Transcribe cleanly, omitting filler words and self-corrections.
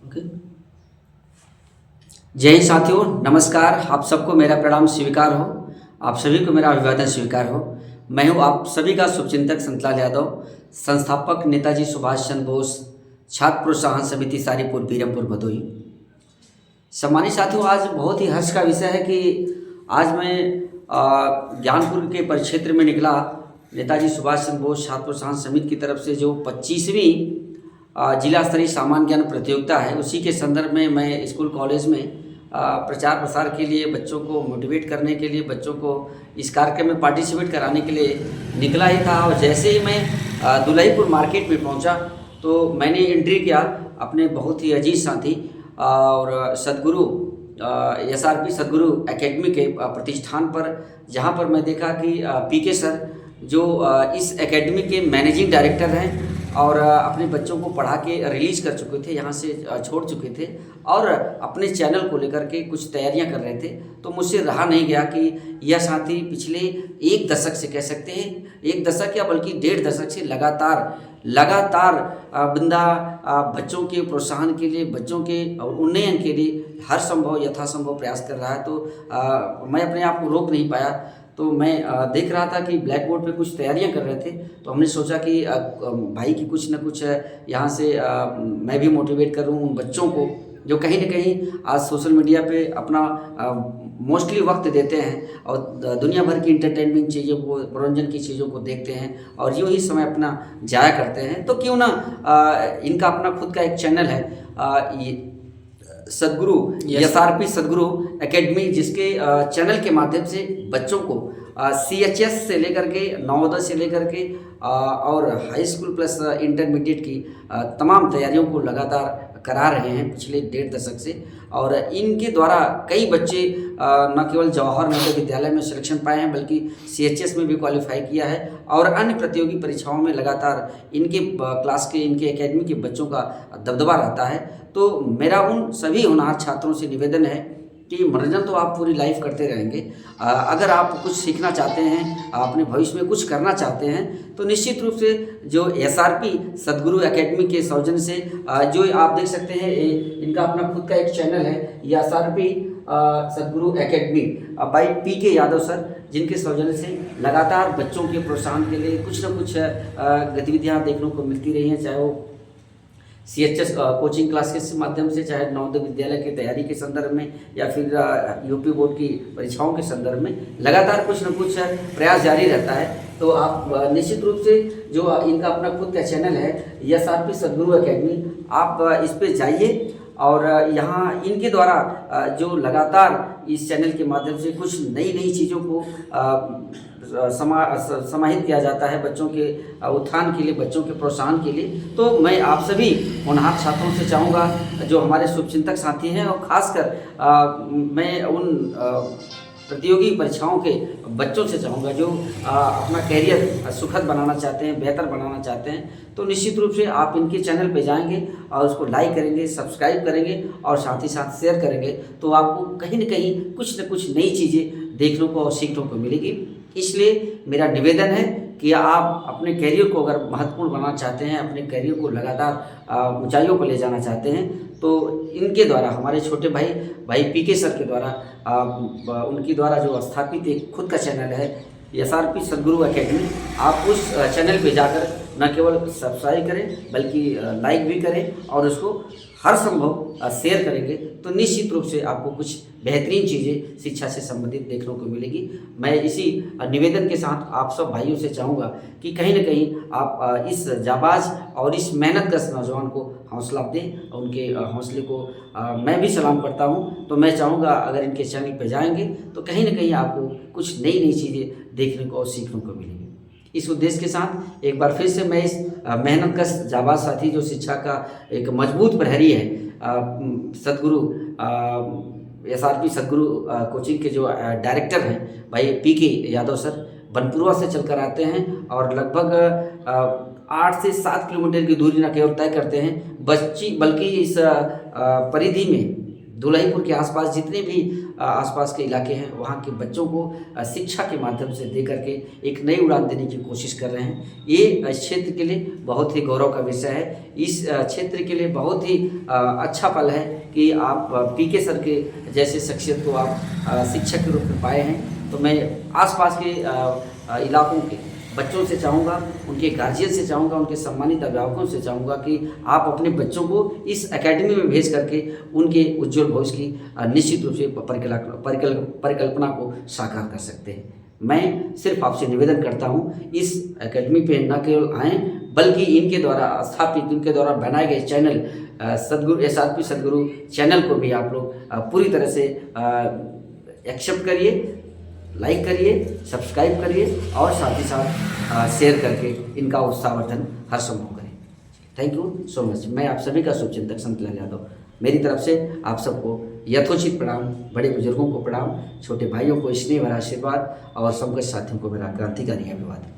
Okay. जय हिंद साथियों, नमस्कार। आप सबको मेरा प्रणाम स्वीकार हो, आप सभी को मेरा अभिवादन स्वीकार हो। मैं हूं आप सभी का शुभचिंतक संतलाल यादव, संस्थापक नेताजी सुभाष चंद्र बोस छात्र प्रोत्साहन समिति सारीपुर बीरमपुर भदोही। सम्मानित साथियों, आज बहुत ही हर्ष का विषय है कि आज मैं ज्ञानपुर के परिक्षेत्र में निकला। नेताजी सुभाष चंद्र बोस छात्र प्रोत्साहन समिति की तरफ से जो 25वीं जिला स्तरीय सामान्य ज्ञान प्रतियोगिता है, उसी के संदर्भ में मैं स्कूल कॉलेज में प्रचार प्रसार के लिए, बच्चों को मोटिवेट करने के लिए, बच्चों को इस कार्यक्रम में पार्टिसिपेट कराने के लिए निकला ही था। और जैसे ही मैं दुलहीपुर मार्केट में पहुंचा तो मैंने एंट्री किया अपने बहुत ही अजीज साथी और सदगुरु SRP सदगुरु एकेडमी के प्रतिष्ठान पर, जहां पर मैं देखा कि PK सर जो इस एकेडमी के मैनेजिंग डायरेक्टर हैं और अपने बच्चों को पढ़ा के रिलीज़ कर चुके थे, यहाँ से छोड़ चुके थे और अपने चैनल को लेकर के कुछ तैयारियां कर रहे थे। तो मुझसे रहा नहीं गया कि यह साथी पिछले एक दशक से, कह सकते हैं एक दशक या बल्कि 1.5 दशक से लगातार बंदा बच्चों के प्रोत्साहन के लिए, बच्चों के उन्नयन के लिए हर संभव यथासंभव प्रयास कर रहा है। तो मैं अपने आप को रोक नहीं पाया। तो मैं देख रहा था कि ब्लैक बोर्ड पे कुछ तैयारियां कर रहे थे, तो हमने सोचा कि भाई की कुछ न कुछ यहाँ से मैं भी मोटिवेट करूँ उन बच्चों को जो कहीं न कहीं आज सोशल मीडिया पे अपना मोस्टली वक्त देते हैं और दुनिया भर की इंटरटेनमेंट चीज़ों को, मनोरंजन की चीज़ों को देखते हैं और यूँ ही समय अपना जाया करते हैं। तो क्यों ना इनका अपना खुद का एक चैनल है, ये सदगुरु SRP सदगुरु एकेडमी, जिसके चैनल के माध्यम से बच्चों को CHS से लेकर के नवोदय से लेकर के और हाई स्कूल प्लस इंटरमीडिएट की तमाम तैयारियों को लगातार करा रहे हैं पिछले 1.5 दशक से। और इनके द्वारा कई बच्चे न केवल जवाहर नवोदय विद्यालय में सिलेक्शन पाए हैं बल्कि CHS में भी क्वालिफाई किया है और अन्य प्रतियोगी परीक्षाओं में लगातार इनके क्लास के, इनके एकेडमी के बच्चों का दबदबा रहता है। तो मेरा उन सभी होनहार छात्रों से निवेदन है कि मनोरंजन तो आप पूरी लाइफ करते रहेंगे, अगर आप कुछ सीखना चाहते हैं, अपने भविष्य में कुछ करना चाहते हैं, तो निश्चित रूप से जो SRP सदगुरु एकेडमी के सौजन्य से जो आप देख सकते हैं, इनका अपना खुद का एक चैनल है SRP सदगुरु academy by PK Yadav sir, जिनके सौजन्य से लगातार बच्चों के प्रोत्साहन के लिए कुछ न कुछ गतिविधियाँ देखने को मिलती रही हैं, चाहे वो CHS कोचिंग क्लासेस के माध्यम से, चाहे नवोदय विद्यालय की तैयारी के संदर्भ में या फिर UP बोर्ड की परीक्षाओं के संदर्भ में लगातार कुछ न कुछ प्रयास जारी रहता है। तो आप निश्चित रूप से जो इनका अपना खुद का चैनल है SRP सदगुरु एकेडमी, आप इस पे जाइए और यहाँ इनके द्वारा जो लगातार इस चैनल के माध्यम से कुछ नई चीज़ों को समाहित किया जाता है बच्चों के उत्थान के लिए, बच्चों के प्रोत्साहन के लिए। तो मैं आप सभी होनहार छात्रों से चाहूँगा जो हमारे शुभचिंतक साथी हैं, और ख़ासकर मैं उन प्रतियोगी परीक्षाओं के बच्चों से चाहूँगा जो अपना कैरियर सुखद बनाना चाहते हैं, बेहतर बनाना चाहते हैं, तो निश्चित रूप से आप इनके चैनल पे जाएंगे और उसको लाइक करेंगे, सब्सक्राइब करेंगे और साथ ही साथ शेयर करेंगे, तो आपको कहीं न कहीं कुछ न कुछ नई चीज़ें देखने को और सीखने को मिलेगी। इसलिए मेरा निवेदन है कि आप अपने कैरियर को अगर महत्वपूर्ण बनाना चाहते हैं, अपने कैरियर को लगातार ऊंचाइयों पर ले जाना चाहते हैं, तो इनके द्वारा, हमारे छोटे भाई PK सर के द्वारा, उनके द्वारा जो स्थापित एक खुद का चैनल है SRP सदगुरु एकेडमी, आप उस चैनल पे जाकर न केवल सब्सक्राइब करें बल्कि लाइक भी करें और उसको हर संभव शेयर करेंगे, तो निश्चित रूप से आपको कुछ बेहतरीन चीज़ें शिक्षा से संबंधित देखने को मिलेगी। मैं इसी निवेदन के साथ आप सब भाइयों से चाहूँगा कि कहीं न कहीं आप इस जाबाज और इस मेहनतकश नौजवान को हौसला दें, उनके हौसले को मैं भी सलाम करता हूँ। तो मैं चाहूँगा अगर इनके चैनल पर जाएंगे तो कहीं न कहीं आपको कुछ नई चीज़ें देखने को और सीखने को मिलेंगी। इस उद्देश्य के साथ एक बार फिर से मैं इस मेहनतकश जाबाज साथी जो शिक्षा का एक मजबूत प्रहरी है, सदगुरु SRP सदगुरु कोचिंग के जो डायरेक्टर हैं भाई PK यादव सर, बनपुरवा से चलकर आते हैं और लगभग 8 से 7 किलोमीटर की दूरी न केवल तय करते हैं बल्कि इस परिधि में दुलाहीपुर के आसपास जितने भी आसपास के इलाके हैं वहाँ के बच्चों को शिक्षा के माध्यम से दे करके एक नई उड़ान देने की कोशिश कर रहे हैं। ये इस क्षेत्र के लिए बहुत ही गौरव का विषय है। इस क्षेत्र के लिए बहुत ही अच्छा पल है कि आप पीके सर के जैसे शख्सियत को आप शिक्षक के रूप में पाए हैं। तो मैं आसपास के इलाकों के बच्चों से चाहूँगा, उनके गार्जियन से चाहूँगा, उनके सम्मानित अभिभावकों से चाहूँगा कि आप अपने बच्चों को इस एकेडमी में भेज करके उनके उज्जवल भविष्य की निश्चित रूप से परिकल्पना को साकार कर सकते हैं। मैं सिर्फ आपसे निवेदन करता हूँ, इस एकेडमी पे न केवल आएँ बल्कि इनके द्वारा स्थापित, इनके द्वारा बनाए गए चैनल सदगुरु SRP सदगुरु चैनल को भी आप लोग पूरी तरह से एक्सेप्ट करिए, लाइक करिए, सब्सक्राइब करिए और साथ ही साथ शेयर करके इनका उत्साहवर्धन हर संभव करें। Thank you so much. मैं आप सभी का शुभचिंतक संतलाल यादव, मेरी तरफ से आप सबको यथोचित प्रणाम, बड़े बुजुर्गों को प्रणाम, छोटे भाइयों को स्नेह भरा आशीर्वाद और समकक्ष साथियों को मेरा क्रांतिकारी अभिवादन।